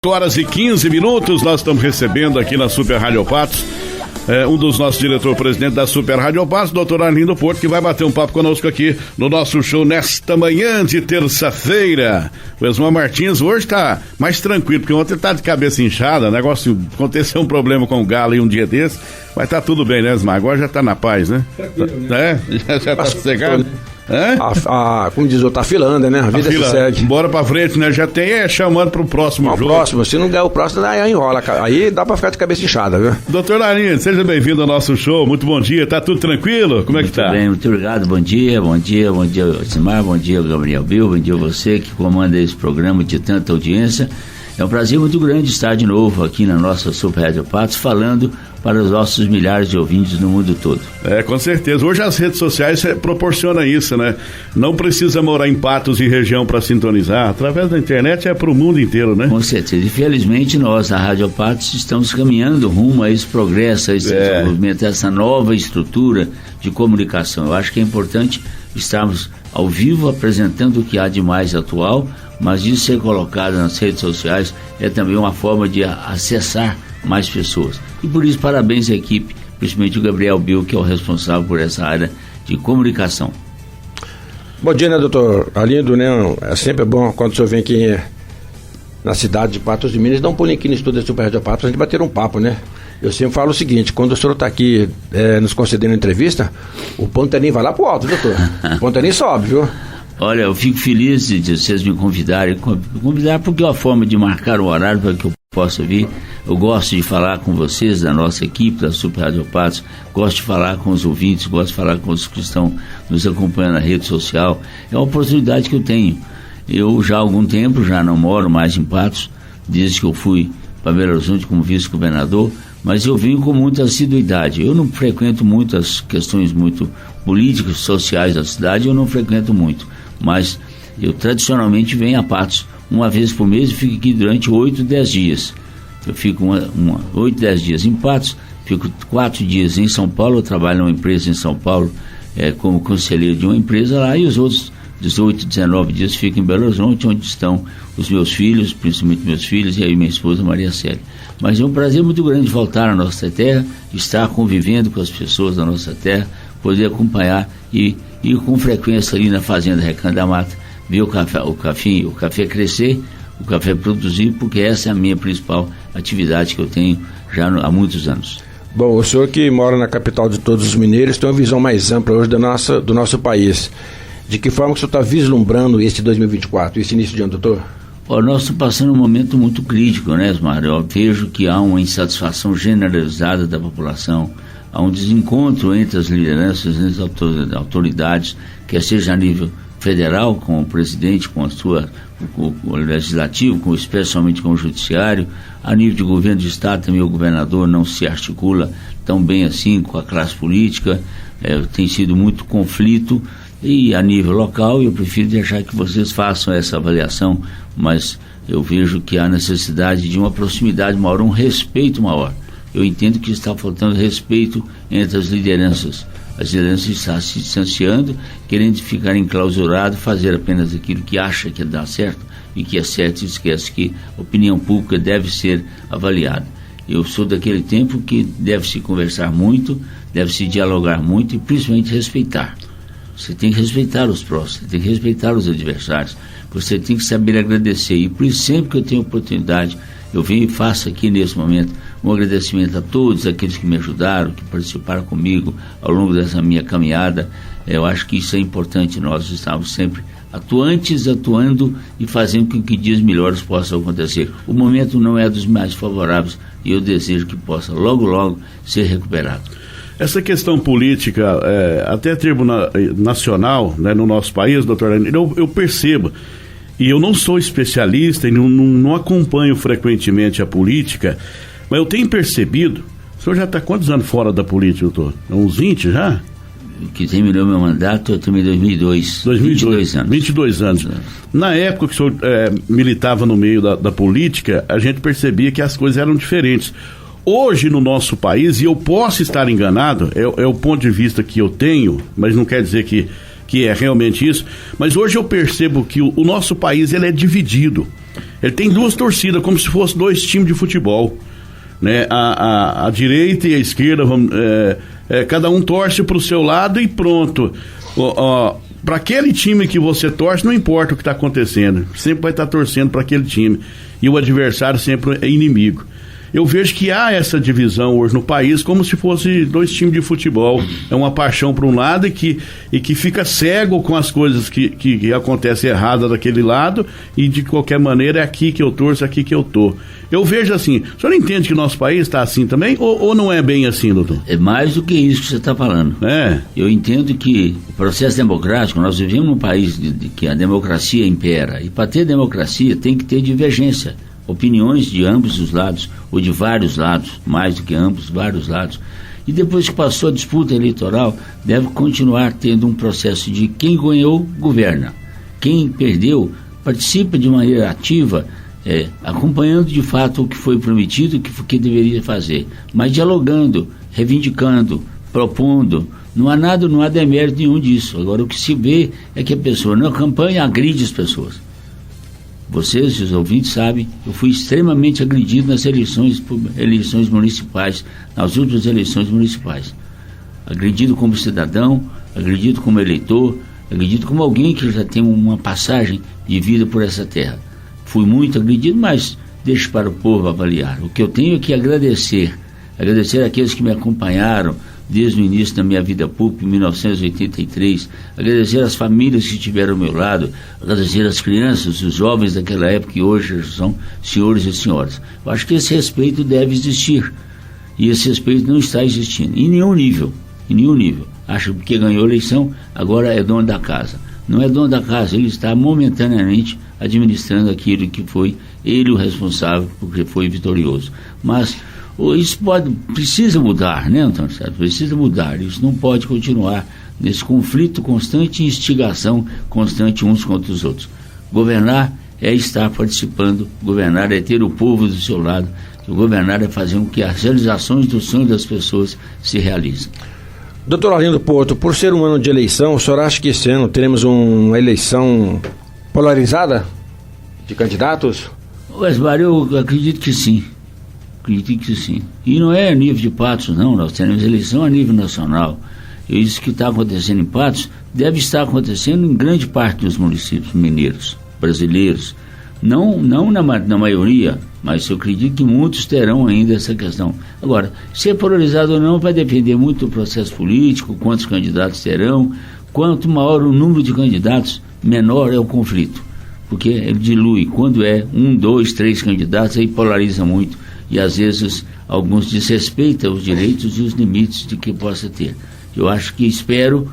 8h15, nós estamos recebendo aqui na Super Rádio Patos um dos nossos diretor-presidente da Super Rádio Patos, doutor Arlindo Porto, que vai bater um papo conosco aqui no nosso show nesta manhã de terça-feira. O Esmar Martins hoje tá mais tranquilo, porque ontem ele tá de cabeça inchada, aconteceu um problema com o Galo em um dia desse, mas tá tudo bem, né, Esmar? Agora já tá na paz, né? Tranquilo, né? Já tá sossegado. Como diz o outro, tá filando, né? A vida se segue. Bora pra frente, né? Já tem chamando pro próximo jogo. Próximo, se não ganhar o próximo, aí enrola. Aí dá pra ficar de cabeça inchada, viu? Doutor Larinha, seja bem-vindo ao nosso show. Muito bom dia, tá tudo tranquilo? Como é que tá? Muito bem, muito obrigado. Bom dia, Simar, bom dia, Gabriel Bill, bom dia você que comanda esse programa de tanta audiência. É um prazer muito grande estar de novo aqui na nossa Super Rádio Patos, falando para os nossos milhares de ouvintes no mundo todo. Com certeza. Hoje as redes sociais proporcionam isso, né? Não precisa morar em Patos e região para sintonizar. Através da internet é para o mundo inteiro, né? Com certeza. E felizmente nós, a Rádio Patos, estamos caminhando rumo a esse progresso, a esse desenvolvimento, a essa nova estrutura de comunicação. Eu acho que é importante estarmos ao vivo apresentando o que há de mais atual, mas isso ser colocado nas redes sociais é também uma forma de acessar mais pessoas. E por isso, parabéns à equipe, principalmente o Gabriel Bill, que é o responsável por essa área de comunicação. Bom dia, né, doutor Arlindo, né? É sempre bom quando o senhor vem aqui na cidade de Patos de Minas, dá um pulinho aqui no estúdio da Super Rádio Patos, a gente bater um papo, né? Eu sempre falo o seguinte, quando o senhor está aqui nos concedendo entrevista, o pontaninho vai lá pro alto, doutor. O pontaninho sobe, viu? Olha, eu fico feliz de vocês me convidarem. Convidar porque é uma forma de marcar o horário para que eu possa vir. Eu gosto de falar com vocês, da nossa equipe, da Super Rádio Patos. Gosto de falar com os ouvintes, gosto de falar com os que estão nos acompanhando na rede social. É uma oportunidade que eu tenho. Eu já há algum tempo, já não moro mais em Patos, desde que eu fui para Belo Horizonte como vice-governador, mas eu venho com muita assiduidade. Eu não frequento muitas questões muito políticas, sociais da cidade, eu não frequento muito. Mas eu tradicionalmente venho a Patos uma vez por mês e fico aqui durante 8, 10 dias. Eu fico 8, 10 dias em Patos, fico 4 dias em São Paulo, eu trabalho numa empresa em São Paulo como conselheiro de uma empresa lá, e os outros 18, 19 dias fico em Belo Horizonte, onde estão os meus filhos, principalmente meus filhos, e aí minha esposa Maria Célia. Mas é um prazer muito grande voltar à nossa terra, estar convivendo com as pessoas da nossa terra, poder acompanhar e ir com frequência ali na fazenda Recanto da Mata, ver o café crescer, o café produzir, porque essa é a minha principal atividade que eu tenho já há muitos anos. Bom, o senhor que mora na capital de todos os mineiros tem uma visão mais ampla hoje do nosso país. De que forma que o senhor está vislumbrando esse 2024, esse início de ano, doutor? Nós estamos passando um momento muito crítico, né, Osmar? Eu vejo que há uma insatisfação generalizada da população, há um desencontro entre as lideranças, entre as autoridades, quer seja a nível federal, com o presidente, com o legislativo, especialmente com o judiciário, a nível de governo de estado também o governador não se articula tão bem assim com a classe política, tem sido muito conflito, e a nível local eu prefiro deixar que vocês façam essa avaliação, mas eu vejo que há necessidade de uma proximidade maior, um respeito maior. Eu entendo que está faltando respeito entre as lideranças. As lideranças estão se distanciando, querendo ficar enclausurado, fazer apenas aquilo que acha que dá certo e que é certo, e esquece que a opinião pública deve ser avaliada. Eu sou daquele tempo que deve-se conversar muito, deve-se dialogar muito e principalmente respeitar. Você tem que respeitar os próximos, você tem que respeitar os adversários, você tem que saber agradecer. E por isso, sempre que eu tenho oportunidade, eu venho e faço aqui nesse momento um agradecimento a todos aqueles que me ajudaram, que participaram comigo ao longo dessa minha caminhada. Eu acho que isso é importante, nós estamos sempre atuando e fazendo com que dias melhores possam acontecer. O momento não é dos mais favoráveis e eu desejo que possa logo, logo ser recuperado. Essa questão política, até termo nacional, né, no nosso país, doutor Arlindo, eu percebo, e eu não sou especialista e não acompanho frequentemente a política, mas eu tenho percebido, o senhor já está quantos anos fora da política, doutor? Uns 20 já? Que terminou meu mandato, eu terminei em 2002. 22 anos. 22 anos. Na época que o senhor militava no meio da política, a gente percebia que as coisas eram diferentes. Hoje no nosso país, e eu posso estar enganado, é o ponto de vista que eu tenho, mas não quer dizer que é realmente isso, mas hoje eu percebo que o nosso país ele é dividido. Ele tem duas torcidas, como se fossem dois times de futebol, né? A direita e a esquerda, cada um torce para o seu lado e pronto. Para aquele time que você torce, não importa o que está acontecendo, sempre vai estar torcendo para aquele time, e o adversário sempre é inimigo. Eu vejo que há essa divisão hoje no país como se fosse dois times de futebol. É uma paixão para um lado e que fica cego com as coisas que acontecem erradas daquele lado, e de qualquer maneira é aqui que eu torço, aqui que eu tô. Eu vejo assim. O senhor entende que o nosso país está assim também, ou não é bem assim, doutor? É mais do que isso que você está falando. Eu entendo que o processo democrático, nós vivemos num país que a democracia impera, e para ter democracia tem que ter divergência, opiniões de ambos os lados, ou de vários lados, mais do que ambos, vários lados. E depois que passou a disputa eleitoral, deve continuar tendo um processo de quem ganhou, governa. Quem perdeu, participa de maneira ativa, acompanhando de fato o que foi prometido, o que deveria fazer, mas dialogando, reivindicando, propondo. Não há demérito nenhum disso. Agora, o que se vê é que a pessoa na campanha agride as pessoas. Vocês, os ouvintes, sabem, eu fui extremamente agredido nas eleições municipais, nas últimas eleições municipais. Agredido como cidadão, agredido como eleitor, agredido como alguém que já tem uma passagem de vida por essa terra. Fui muito agredido, mas deixo para o povo avaliar. O que eu tenho é que agradecer àqueles que me acompanharam desde o início da minha vida pública, em 1983, agradecer às famílias que estiveram ao meu lado, agradecer às crianças, os jovens daquela época que hoje são senhores e senhoras. Eu acho que esse respeito deve existir, e esse respeito não está existindo, em nenhum nível. Acho que quem ganhou a eleição agora é dono da casa. Não é dono da casa, ele está momentaneamente administrando aquilo que foi ele o responsável, porque foi vitorioso. Mas isso precisa mudar, né, Antônio Sérgio? Precisa mudar. Isso não pode continuar nesse conflito constante e instigação constante uns contra os outros. Governar é estar participando, governar é ter o povo do seu lado, governar é fazer com que as realizações dos sonhos das pessoas se realizem. Doutor Arlindo Porto, por ser um ano de eleição, o senhor acha que esse ano teremos uma eleição polarizada de candidatos? Mas, Mário, eu acredito que sim. E não é a nível de Patos, não. Nós teremos eleição a nível nacional. E isso que está acontecendo em Patos deve estar acontecendo em grande parte dos municípios mineiros, brasileiros. Não na maioria, mas eu acredito que muitos terão ainda essa questão. Agora, ser polarizado ou não vai depender muito do processo político, quantos candidatos terão. Quanto maior o número de candidatos, menor é o conflito. Porque ele dilui. Quando é 1, 2, 3 candidatos, aí polariza muito. E às vezes alguns desrespeitam os direitos e os limites de que possa ter. Eu acho que espero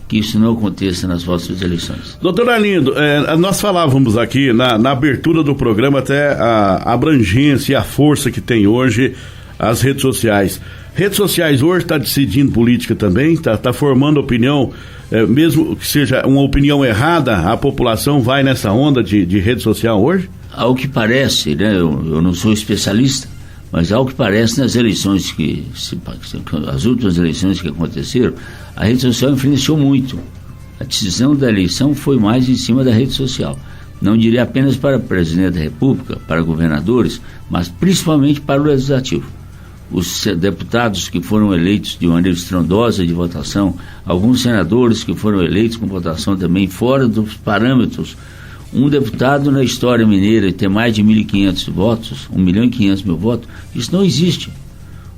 que isso não aconteça nas próximas eleições. Doutor Arlindo, nós falávamos aqui na abertura do programa até a abrangência e a força que tem hoje as redes sociais. Redes sociais hoje está decidindo política também, está formando opinião, mesmo que seja uma opinião errada, a população vai nessa onda de rede social hoje? Ao que parece, né, eu não sou especialista, mas ao que parece nas eleições as últimas eleições que aconteceram, a rede social influenciou muito. A decisão da eleição foi mais em cima da rede social. Não diria apenas para o presidente da República, para governadores, mas principalmente para o Legislativo. Os deputados que foram eleitos de maneira estrondosa de votação, alguns senadores que foram eleitos com votação também fora dos parâmetros. Um deputado na história mineira ter mais de 1.500 votos, 1.500.000 votos, isso não existe.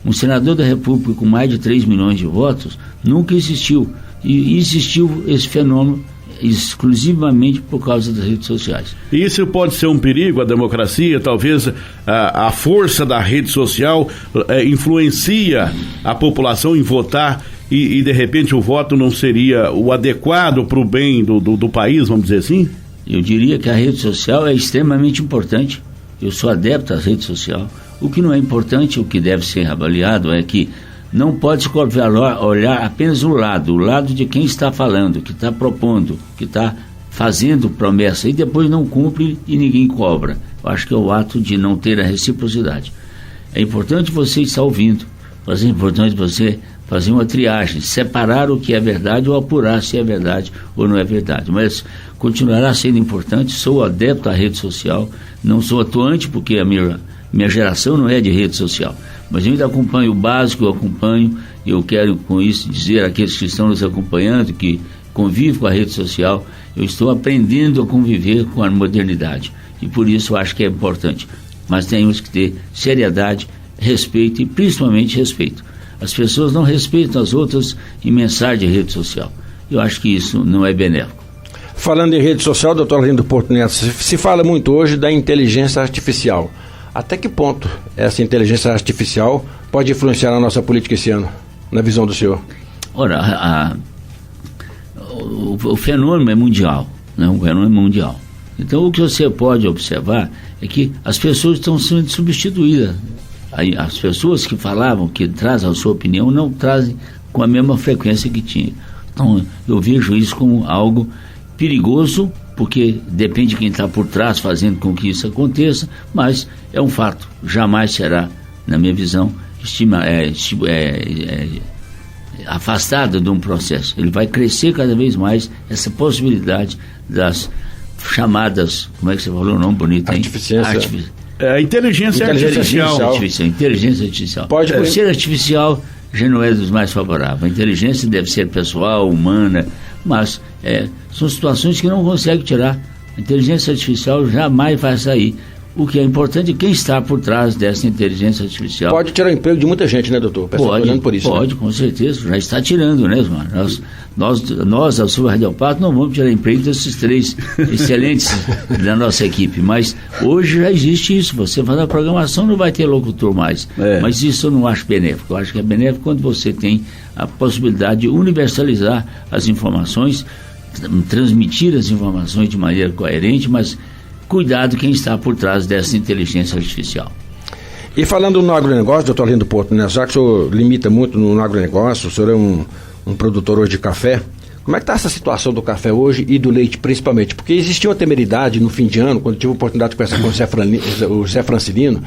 Um senador da República com mais de 3 milhões de votos nunca existiu. E existiu esse fenômeno exclusivamente por causa das redes sociais. E isso pode ser um perigo à democracia? Talvez a força da rede social influencia a população em votar e de repente o voto não seria o adequado para o bem do país, vamos dizer assim? Eu diria que a rede social é extremamente importante. Eu sou adepto à rede social. O que não é importante, o que deve ser avaliado é que não pode se olhar apenas o lado de quem está falando, que está propondo, que está fazendo promessa e depois não cumpre e ninguém cobra. Eu acho que é o ato de não ter a reciprocidade. É importante você estar ouvindo, mas é importante você fazer uma triagem, separar o que é verdade ou apurar se é verdade ou não é verdade. Mas continuará sendo importante. Sou adepto à rede social, não sou atuante porque a minha geração não é de rede social, mas eu ainda acompanho o básico, eu quero com isso dizer àqueles que estão nos acompanhando, que convivem com a rede social, eu estou aprendendo a conviver com a modernidade e por isso eu acho que é importante, mas temos que ter seriedade, respeito e principalmente respeito. As pessoas não respeitam as outras em mensagem de rede social. Eu acho que isso não é benéfico. Falando em rede social, doutor Arlindo Porto Neto, se fala muito hoje da inteligência artificial. Até que ponto essa inteligência artificial pode influenciar a nossa política esse ano, na visão do senhor? Ora, o fenômeno é mundial, né? O fenômeno é mundial. Então o que você pode observar é que as pessoas estão sendo substituídas. As pessoas que falavam, que trazem a sua opinião, não trazem com a mesma frequência que tinha. Então eu vejo isso como algo perigoso, porque depende de quem está por trás fazendo com que isso aconteça, mas é um fato, jamais será, na minha visão, afastada de um processo. Ele vai crescer cada vez mais essa possibilidade das chamadas, como é que você falou o nome bonito, hein? Inteligência artificial. Inteligência artificial. Por ser artificial, já não é dos mais favoráveis. A inteligência deve ser pessoal, humana, mas são situações que não consegue tirar. A inteligência artificial jamais vai sair. O que é importante é quem está por trás dessa inteligência artificial. Pode tirar o emprego de muita gente, né, doutor? Pode, com certeza. Já está tirando, né, Osmar? Nós a Super Rádio Pato, não vamos tirar emprego desses 3 excelentes da nossa equipe. Mas hoje já existe isso. Você faz a programação, não vai ter locutor mais. Mas isso eu não acho benéfico. Eu acho que é benéfico quando você tem a possibilidade de universalizar as informações, transmitir as informações de maneira coerente, mas cuidado quem está por trás dessa inteligência artificial. E falando no agronegócio, doutor Arlindo Porto, né, já que o senhor limita muito no agronegócio, o senhor é um produtor hoje de café, como é que está essa situação do café hoje e do leite principalmente? Porque existia uma temeridade no fim de ano, quando eu tive a oportunidade de conversar com o José Francilino,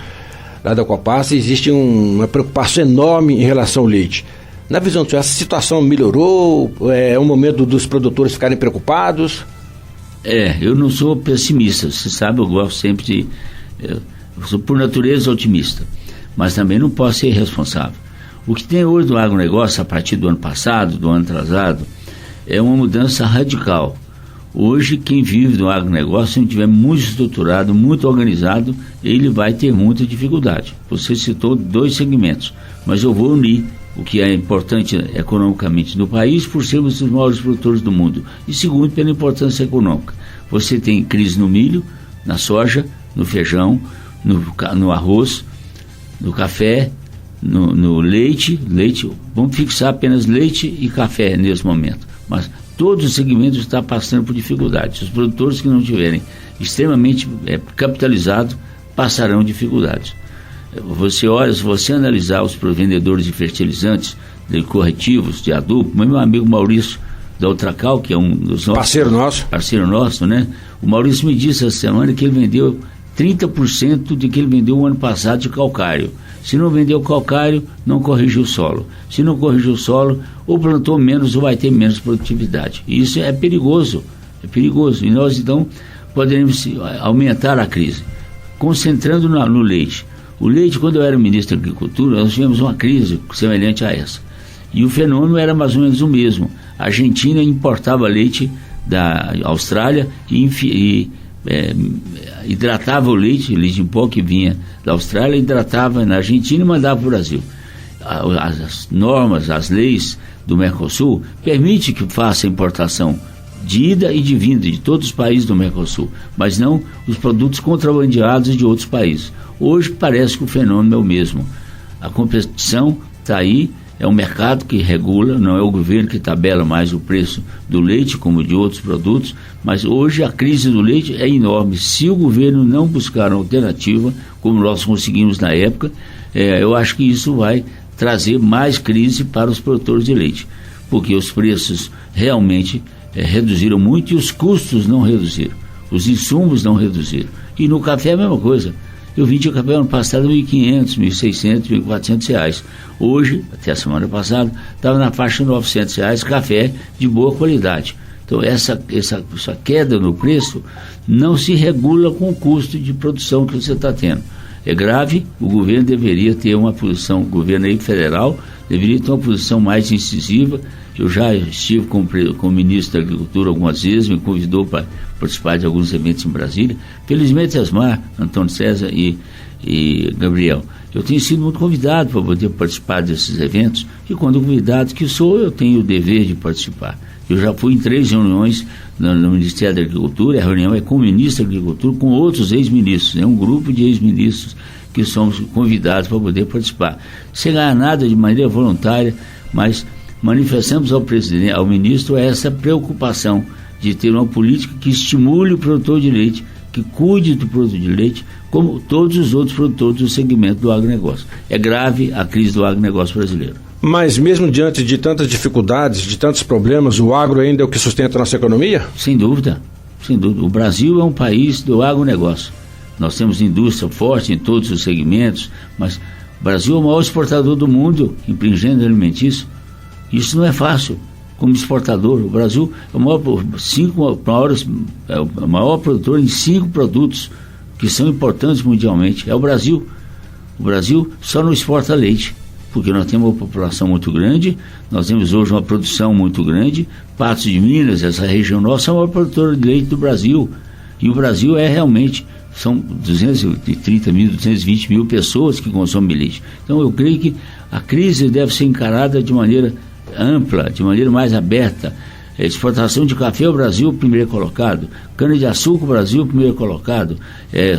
lá da Copassa, existe uma preocupação enorme em relação ao leite. Na visão do senhor, essa situação melhorou? É um momento dos produtores ficarem preocupados? Eu não sou pessimista, você sabe, eu gosto sempre de... Eu sou por natureza otimista, mas também não posso ser irresponsável. O que tem hoje no agronegócio, a partir do ano passado, do ano atrasado, é uma mudança radical. Hoje, quem vive no agronegócio, se não tiver muito estruturado, muito organizado, ele vai ter muita dificuldade. Você citou 2 segmentos, mas eu vou unir o que é importante economicamente no país, por sermos os maiores produtores do mundo, e segundo, pela importância econômica. Você tem crise no milho, na soja, no feijão, no arroz, no café, no leite, vamos fixar apenas leite e café nesse momento, mas todos os segmentos estão passando por dificuldades. Os produtores que não tiverem extremamente capitalizados passarão dificuldades. Você olha, se você analisar os vendedores de fertilizantes, de corretivos, de adubo, meu amigo Maurício da Ultracal, que é um dos nossos parceiro nosso, né? O Maurício me disse essa semana que ele vendeu 30% do que ele vendeu o ano passado de calcário. Se não vendeu calcário, não corrigiu o solo. Se não corrigiu o solo, ou plantou menos ou vai ter menos produtividade. E isso é perigoso. E nós então poderemos aumentar a crise, concentrando no leite. O leite, quando eu era ministro da Agricultura, nós tivemos uma crise semelhante a essa. E o fenômeno era mais ou menos o mesmo. A Argentina importava leite da Austrália e hidratava o leite em pó que vinha da Austrália, hidratava na Argentina e mandava para o Brasil. As normas, as leis do Mercosul permitem que faça importação de ida e de vinda de todos os países do Mercosul, mas não os produtos contrabandeados de outros países. Hoje parece que o fenômeno é o mesmo. A competição está aí, é um mercado que regula, não é o governo que tabela mais o preço do leite como de outros produtos, mas hoje a crise do leite é enorme. Se o governo não buscar uma alternativa, como nós conseguimos na época, eu acho que isso vai trazer mais crise para os produtores de leite, porque os preços realmente reduziram muito e os custos não reduziram, os insumos não reduziram. E no café é a mesma coisa. Eu vendi café ano passado R$1.500, R$1.600, R$1.400. Hoje, até a semana passada, estava na faixa de R$900, café de boa qualidade. Então essa queda no preço não se regula com o custo de produção que você está tendo. É grave, o governo deveria ter uma posição, o governo aí federal deveria ter uma posição mais incisiva. Eu já estive com o ministro da Agricultura algumas vezes, me convidou para participar de alguns eventos em Brasília. Felizmente, Asmar, Antônio César e Gabriel, eu tenho sido muito convidado para poder participar desses eventos, e quando convidado que sou, eu tenho o dever de participar. Eu já fui em 3 reuniões no Ministério da Agricultura. A reunião é com o ministro da Agricultura, com outros ex-ministros, um grupo de ex-ministros que somos convidados para poder participar, sem ganhar nada, de maneira voluntária, mas manifestamos ao presidente, ao ministro, essa preocupação de ter uma política que estimule o produtor de leite, que cuide do produto de leite, como todos os outros produtores do segmento do agronegócio. É grave a crise do agronegócio brasileiro. Mas mesmo diante de tantas dificuldades, de tantos problemas, o agro ainda é o que sustenta a nossa economia? Sem dúvida, sem dúvida. O Brasil é um país do agronegócio. Nós temos indústria forte em todos os segmentos, mas o Brasil é o maior exportador do mundo em gênero alimentício. Isso não é fácil. Como exportador, o Brasil é o maior produtor em 5 produtos que são importantes mundialmente. É o Brasil. O Brasil só não exporta leite, porque nós temos uma população muito grande, nós temos hoje uma produção muito grande. Patos de Minas, essa região nossa, é a maior produtora de leite do Brasil. E o Brasil realmente, são 230 mil, 220 mil pessoas que consomem leite. Então eu creio que a crise deve ser encarada de maneira ampla, de maneira mais aberta. Exportação de café, o Brasil primeiro colocado, cana-de-açúcar, o Brasil primeiro colocado,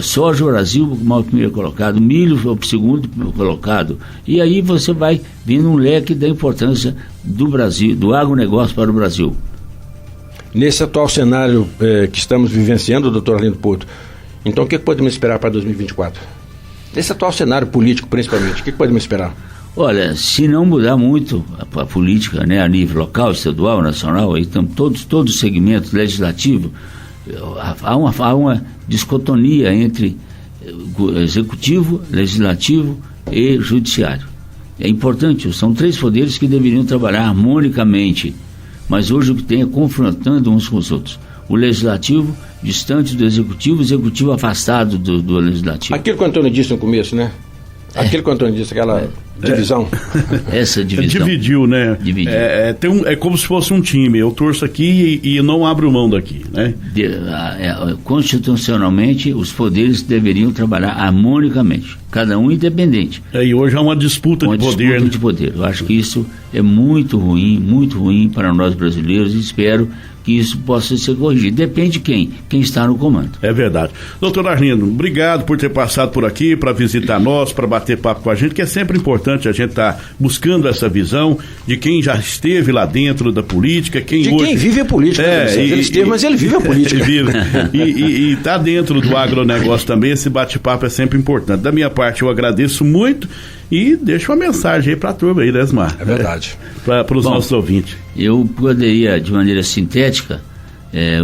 soja, o Brasil primeiro colocado, milho o segundo colocado, e aí você vai vendo um leque da importância do Brasil, do agronegócio para o Brasil. Nesse atual cenário que estamos vivenciando, doutor Arlindo Porto, então o que podemos esperar para 2024? Nesse atual cenário político, principalmente, o que podemos esperar? Olha, se não mudar muito a política, né, a nível local, estadual, nacional, aí estão todos os segmentos legislativos, há uma discotonia entre executivo, legislativo e judiciário. É importante, são 3 poderes que deveriam trabalhar harmonicamente, mas hoje o que tem é confrontando uns com os outros. O legislativo distante do executivo, o executivo afastado do legislativo. Aquilo que o Antônio disse no começo, né? Aquilo que o Antônio disse, aquela divisão. Essa divisão. Dividiu, né? Dividiu. É como se fosse um time. Eu torço aqui e não abro mão daqui, né? Constitucionalmente, os poderes deveriam trabalhar harmonicamente, cada um independente. E hoje há uma disputa de poder. De poder. Eu acho que isso é muito ruim para nós brasileiros, e espero que isso possa ser corrigido. Depende de quem está no comando. É verdade. Doutor Arlindo, obrigado por ter passado por aqui para visitar nós, para bater papo com a gente, que é sempre importante a gente estar buscando essa visão de quem já esteve lá dentro da política, quem vive a política. Ele esteve, mas ele vive a política. E está dentro do agronegócio também. Esse bate-papo é sempre importante. Da minha parte, eu agradeço muito e deixo uma mensagem aí para a turma aí, né, Asmar? É verdade. Para os nossos ouvintes. Eu poderia, de maneira sintética,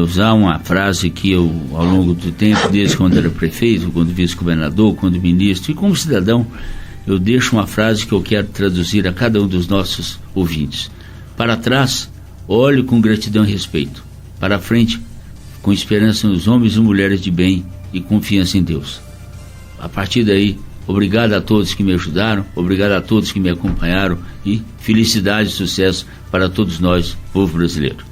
usar uma frase que eu, ao longo do tempo, desde quando era prefeito, quando vice-governador, quando ministro e como cidadão, eu deixo uma frase que eu quero traduzir a cada um dos nossos ouvintes. Para trás, olhe com gratidão e respeito. Para frente, com esperança nos homens e mulheres de bem e confiança em Deus. A partir daí, obrigado a todos que me ajudaram, obrigado a todos que me acompanharam e felicidade e sucesso para todos nós, povo brasileiro.